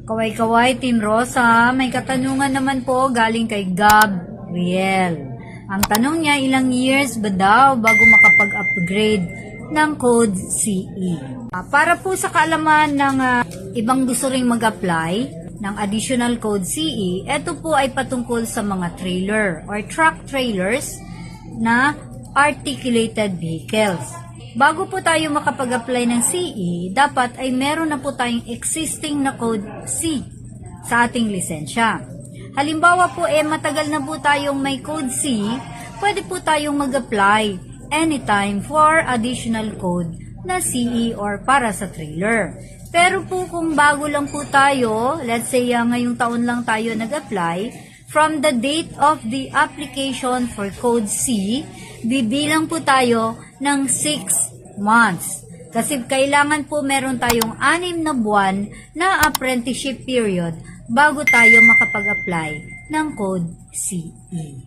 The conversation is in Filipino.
Kaway-kaway, Team Rosa, may katanungan naman po galing kay Gabriel. Ang tanong niya, ilang years ba daw bago makapag-upgrade ng code CE? Para po sa kaalaman ng ibang gusto ring mag-apply ng additional code CE, ito po ay patungkol sa mga trailer or truck trailers na articulated vehicles. Bago po tayo makapag-apply ng CE, dapat ay meron na po tayong existing na code C sa ating lisensya. Halimbawa po matagal na po tayong may code C, pwede po tayong mag-apply anytime for additional code na CE or para sa trailer. Pero po kung bago lang po tayo, let's say ngayong taon lang tayo nag-apply, from the date of the application for code C, bibilang po tayo ng 6 months. Kasi kailangan po meron tayong 6 na buwan na apprenticeship period bago tayo makapag-apply ng code CE.